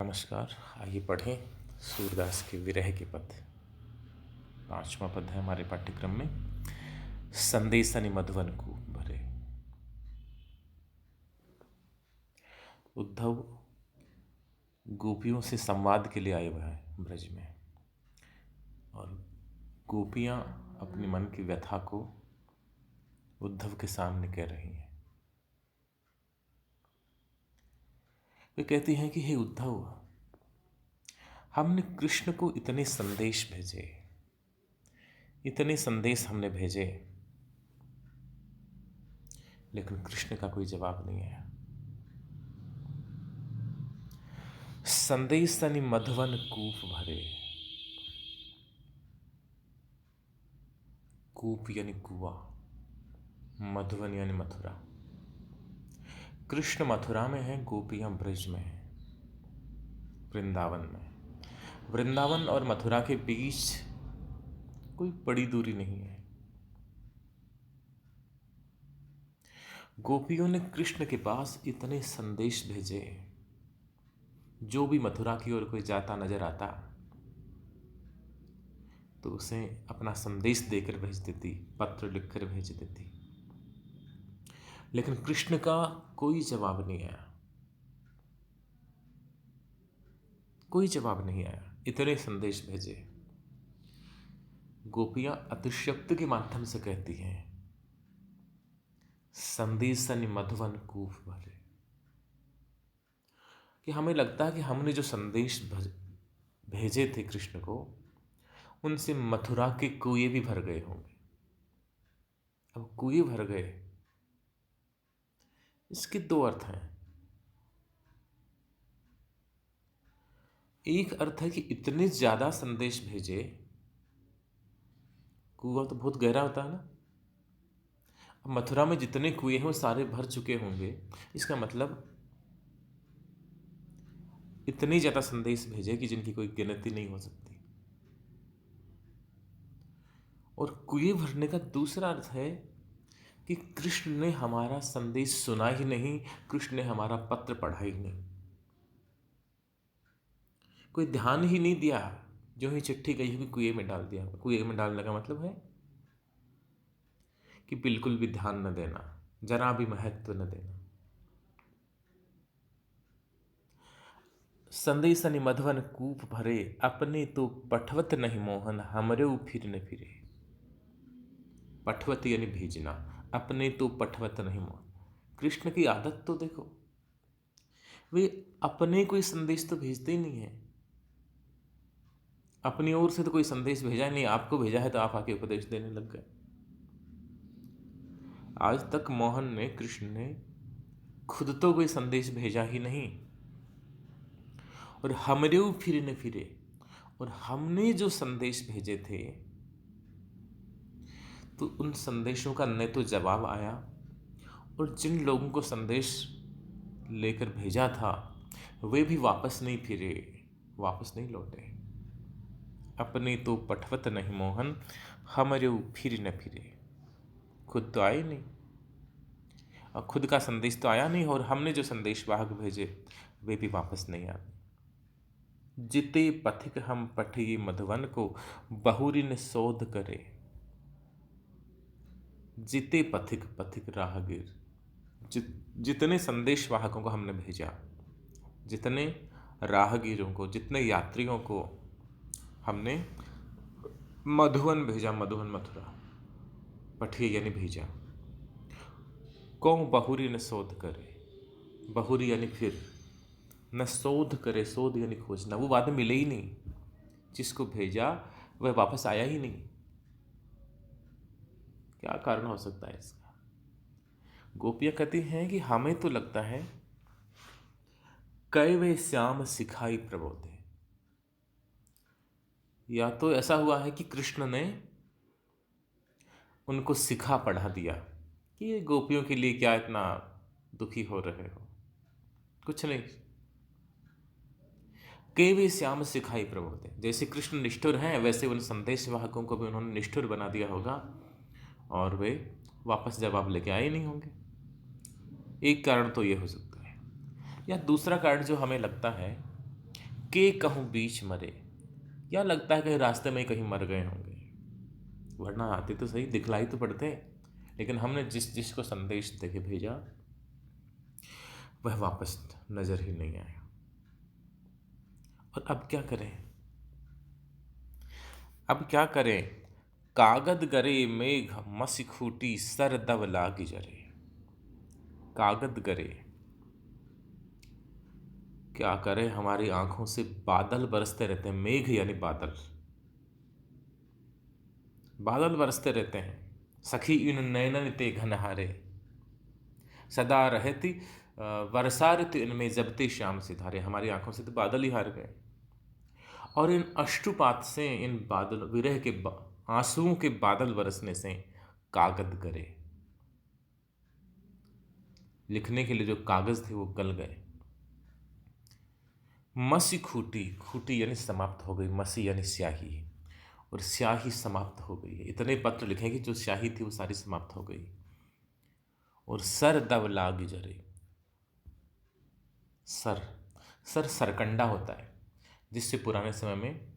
नमस्कार। आइए पढ़ें सूरदास के विरह के पद। 5वां पद है हमारे पाठ्यक्रम में। संदेशनि मधुवन को भरे। उद्धव गोपियों से संवाद के लिए आए हुए हैं ब्रज में, और गोपियां अपने मन की व्यथा को उद्धव के सामने कह रही हैं। वे कहती हैं कि हे उद्धव, हमने कृष्ण को इतने संदेश भेजे, इतने संदेश हमने भेजे, लेकिन कृष्ण का कोई जवाब नहीं आया। संदेशनि मधुवन कूप भरे। कूप यानी कुआ, मधुवन यानी मथुरा। कृष्ण मथुरा में है, गोपियां ब्रज में है, वृंदावन में। वृंदावन और मथुरा के बीच कोई बड़ी दूरी नहीं है। गोपियों ने कृष्ण के पास इतने संदेश भेजे, जो भी मथुरा की ओर कोई जाता नजर आता तो उसे अपना संदेश देकर भेज देती, पत्र लिखकर भेज देती, लेकिन कृष्ण का कोई जवाब नहीं आया, कोई जवाब नहीं आया। इतने संदेश भेजे। गोपियां अतिशयोक्ति के माध्यम से कहती हैं, संदेशनि मधुवन कूप भरे, कि हमें लगता है कि हमने जो संदेश भेजे थे कृष्ण को, उनसे मथुरा के कुएं भी भर गए होंगे। अब कुएं भर गए, इसके दो अर्थ हैं। एक अर्थ है कि इतने ज्यादा संदेश भेजे, कुआं तो बहुत गहरा होता है ना। अब मथुरा में जितने कुएं हैं वो सारे भर चुके होंगे, इसका मतलब इतने ज्यादा संदेश भेजे कि जिनकी कोई गिनती नहीं हो सकती। और कुएं भरने का दूसरा अर्थ है कि कृष्ण ने हमारा संदेश सुना ही नहीं, कृष्ण ने हमारा पत्र पढ़ा ही नहीं, कोई ध्यान ही नहीं दिया। जो ही चिट्ठी गई होगी कुएं में डाल दिया। कुएं में डालने का मतलब है कि बिल्कुल भी ध्यान न देना, जरा भी महत्व न देना। संदेशनि मधुवन कूप भरे, अपने तो पठवत नहीं मोहन, हमरे फिर न फिरे। पठवत यानी भेजना, अपने तो पठवत नहीं मोहन। कृष्ण की आदत तो देखो, वे अपने कोई संदेश तो भेजते ही नहीं है। अपनी ओर से तो कोई संदेश भेजा ही नहीं, आपको भेजा है तो आप आके उपदेश देने लग गए। आज तक मोहन ने, कृष्ण ने खुद तो कोई संदेश भेजा ही नहीं, और हमरे फिर न फिरे, और हमने जो संदेश भेजे थे तो उन संदेशों का न तो जवाब आया, और जिन लोगों को संदेश लेकर भेजा था वे भी वापस नहीं फिरे, वापस नहीं लौटे। अपने तो पठवत नहीं मोहन, हमरे फिर न फिरे। खुद तो आए नहीं, और खुद का संदेश तो आया नहीं, और हमने जो संदेश वाहक भेजे वे भी वापस नहीं आते। जिते पथिक हम पठिए मधुवन को, बहुरी ने शोध करे। जिते पथिक, पथिक राहगीर, जितने संदेश वाहकों को हमने भेजा, जितने राहगीरों को, जितने यात्रियों को हमने मधुवन भेजा, मधुवन मथुरा, पठिए यानी भेजा। कौन बहुरी न शोध करे, बहुरी यानी फिर, न शोध करे, शोध यानी खोजना, वो बाद में मिले ही नहीं। जिसको भेजा वह वापस आया ही नहीं। क्या कारण हो सकता है इसका? गोपियां कहती हैं कि हमें तो लगता है कई वे श्याम सिखाई प्रबोधे। या तो ऐसा हुआ है कि कृष्ण ने उनको सिखा पढ़ा दिया कि ये गोपियों के लिए क्या इतना दुखी हो रहे हो, कुछ नहीं। के वे श्याम सिखाई प्रबोधे, जैसे कृष्ण निष्ठुर हैं वैसे उन संदेश वाहकों को भी उन्होंने निष्ठुर बना दिया होगा, और वे वापस जवाब लेके आए नहीं होंगे। एक कारण तो ये हो सकता है। या दूसरा कारण जो हमें लगता है के कहूँ बीच मरे, या लगता है कहीं रास्ते में ही कहीं मर गए होंगे, वरना आते तो सही, दिखलाई तो पड़ते। लेकिन हमने जिस जिसको संदेश देके भेजा वह वापस नजर ही नहीं आया। और अब क्या करें, अब क्या करें? कागद गरे मेघ मसी खूटी, सर दब लागी जरे। कागद गरे, क्या करें, हमारी आंखों से बादल बरसते रहते हैं। मेघ यानी बादल, बादल बरसते रहते हैं। सखी इन नयनन ते घनहारे, सदा रहती वर्षा ऋतु इनमें जबते श्याम सिधारे। हमारी आंखों से तो बादल ही हार गए। और इन अश्रुपात से, इन बादल विरह के आंसुओं के बादल बरसने से कागद गरे, लिखने के लिए जो कागज थे वो गल गए। मसी खूटी, खूटी यानी समाप्त हो गई, मसी यानी स्याही, और स्याही समाप्त हो गई है। इतने पत्र लिखे कि जो स्याही थी वो सारी समाप्त हो गई। और सर दब लाग जरे, सर, सर सरकंडा होता है जिससे पुराने समय में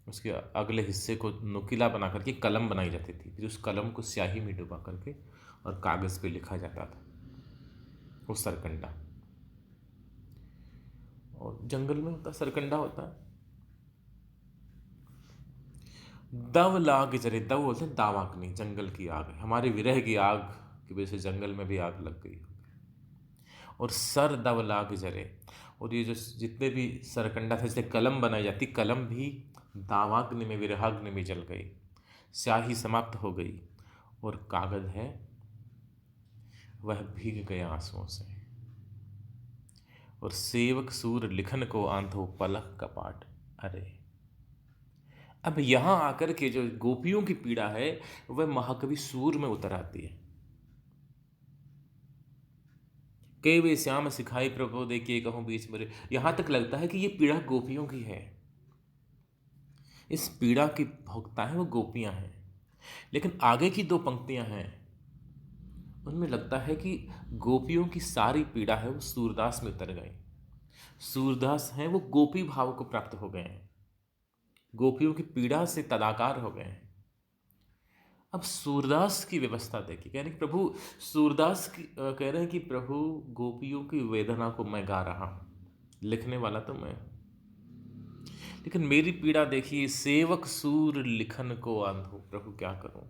उसके अगले हिस्से को नुकीला बना करके कलम बनाई जाती थी। फिर उस कलम को स्याही में डुबा करके और कागज़ पे लिखा जाता था, वो सरकंडा। और जंगल में होता सरकंडा होता है। दव लाग जरे, दव बोलते हैं दावाग्नि, जंगल की आग है। हमारी विरह की आग की वजह से जंगल में भी आग लग गई। और सर दव लाग जरे, और ये जो जितने भी सरकंडा थे, जैसे कलम बनाई जाती, कलम भी दावाग्नि में, विरहाग्नि में जल गई, स्याही समाप्त हो गई। और कागज है वह भीग गया आंसुओं से। और सेवक सूर लिखन को आंधो पलक कपाट अरे। अब यहां आकर के जो गोपियों की पीड़ा है वह महाकवि सूर में उतर आती है। के वे श्याम सिखाई प्रभु देखिए कहूं बीच मरे। यहां तक लगता है कि ये पीड़ा गोपियों की है, इस पीड़ा की भोक्ता है वो गोपियां हैं। लेकिन आगे की दो पंक्तियां हैं उनमें लगता है कि गोपियों की सारी पीड़ा है वो सूरदास में उतर गई। सूरदास हैं वो गोपी भाव को प्राप्त हो गए हैं, गोपियों की पीड़ा से तदाकार हो गए हैं। अब सूरदास की व्यवस्था देखिए, कह रहे हैं कि प्रभु, सूरदास की कह रहे हैं कि प्रभु गोपियों की वेदना को मैं गा रहा हूं, लिखने वाला तो मैं, लेकिन मेरी पीड़ा देखिए, सेवक सूर लिखन को आंधो। प्रभु क्या करूं,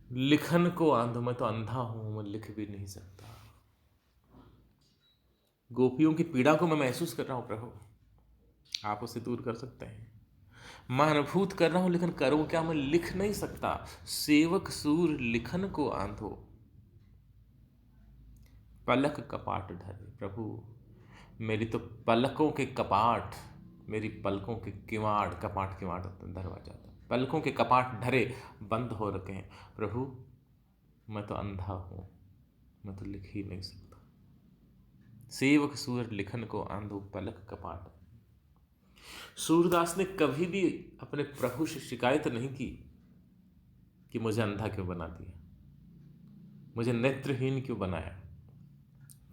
लिखन को आंधो, मैं तो अंधा हूं, मैं लिख भी नहीं सकता। गोपियों की पीड़ा को मैं महसूस कर रहा हूं प्रभु, आप उसे दूर कर सकते हैं। मैं अनुभूत कर रहा हूं लेकिन करूं क्या, मैं लिख नहीं सकता। सेवक सूर लिखन को आंधो, पलक कपाट ढरे। प्रभु मेरी तो पलकों के कपाट, मेरी पलकों के किवाड़, कपाट किवाड़ दरवाजा था, पलकों के कपाट ढरे, बंद हो रखे हैं। प्रभु मैं तो अंधा हूं, मैं तो लिख ही नहीं सकता। सेवक सूर लिखन को आंधो पलक कपाट। सूरदास ने कभी भी अपने प्रभु से शिकायत नहीं की कि मुझे अंधा क्यों बना दिया, मुझे नेत्रहीन क्यों बनाया।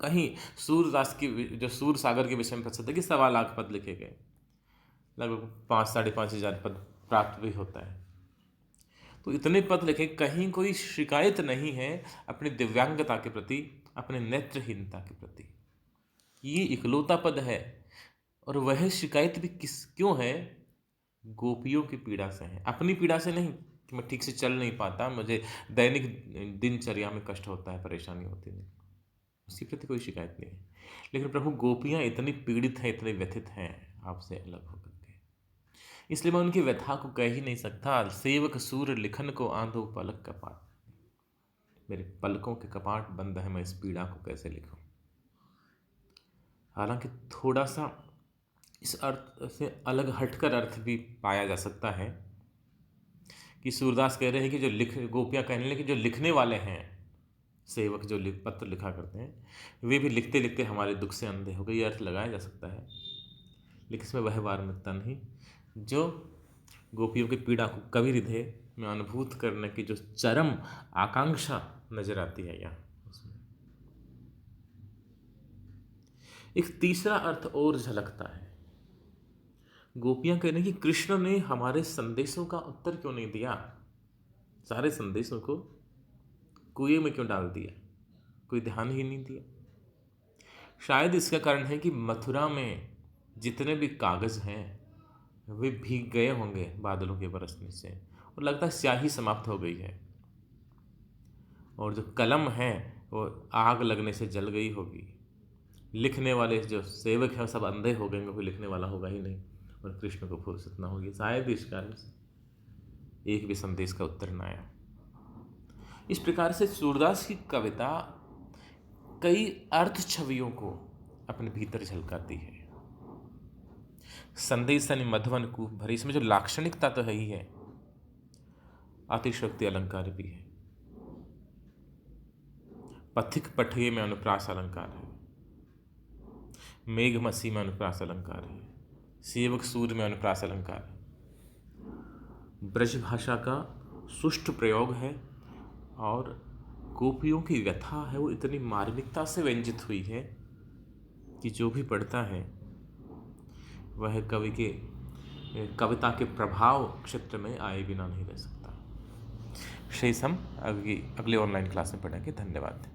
कहीं सूरदास की जो सूर सागर के विषय में प्रसिद्ध है कि 1.25 लाख पद लिखे गए, लगभग 5-5.5 हजार पद प्राप्त भी होता है। तो इतने पद लिखे, कहीं कोई शिकायत नहीं है अपनी दिव्यांगता के प्रति, अपने नेत्रहीनता के प्रति। ये इकलौता पद है। और वह शिकायत भी किस क्यों है, गोपियों की पीड़ा से है, अपनी पीड़ा से नहीं कि मैं ठीक से चल नहीं पाता, मुझे दैनिक दिनचर्या में कष्ट होता है, परेशानी होती है, उसके प्रति कोई शिकायत नहीं है। लेकिन प्रभु गोपियां इतनी पीड़ित हैं, इतने व्यथित हैं आपसे अलग होकर के, इसलिए मैं उनकी व्यथा को कह ही नहीं सकता। सेवक सूर लिखन को आंधो पलक कपाट, मेरे पलकों के कपाट बंद है, मैं इस पीड़ा को कैसे लिखूं। हालांकि थोड़ा सा इस अर्थ से अलग हटकर अर्थ भी पाया जा सकता है कि सूरदास कह रहे हैं कि जो गोपियां कहने लगी जो लिखने वाले हैं, सेवक जो पत्र लिखा करते हैं, वे भी लिखते लिखते हमारे दुख से अंधे हो गए। ये अर्थ लगाया जा सकता है, लेकिन इसमें वह वार्मिकता नहीं जो गोपियों की पीड़ा को कवि हृदय में अनुभूत करने की जो चरम आकांक्षा नजर आती है यहाँ उसमें। एक तीसरा अर्थ और झलकता है। गोपियां कह रही कि कृष्ण ने हमारे संदेशों का उत्तर क्यों नहीं दिया, सारे संदेशों को कुएं में क्यों डाल दिया, कोई ध्यान ही नहीं दिया। शायद इसका कारण है कि मथुरा में जितने भी कागज हैं वे भीग गए होंगे बादलों के बरसने से, और लगता है स्याही समाप्त हो गई है, और जो कलम है वो आग लगने से जल गई होगी। लिखने वाले जो सेवक हैं सब अंधे हो गए, कोई लिखने वाला होगा ही नहीं, और कृष्ण को फुर्सत ना होगी। शायद इस कारण से एक भी संदेश का उत्तर न आया। इस प्रकार से सूरदास की कविता कई अर्थ छवियों को अपने भीतर झलकाती है। संदेश यानी मधुवन कूप भरी, इसमें जो लाक्षणिकता तो है ही है, अतिशयोक्ति अलंकार भी है। पथिक पठिये में अनुप्रास अलंकार है, मेघ मसी में अनुप्रास अलंकार है, सेवक सूर में अनुप्रास अलंकार है। ब्रज भाषा का सुष्ठ प्रयोग है, और गोपियों की व्यथा है वो इतनी मार्मिकता से व्यंजित हुई है कि जो भी पढ़ता है वह कवि के कविता के प्रभाव क्षेत्र में आए बिना नहीं रह सकता। शेष हम अगली ऑनलाइन क्लास में पढ़ेंगे। धन्यवाद।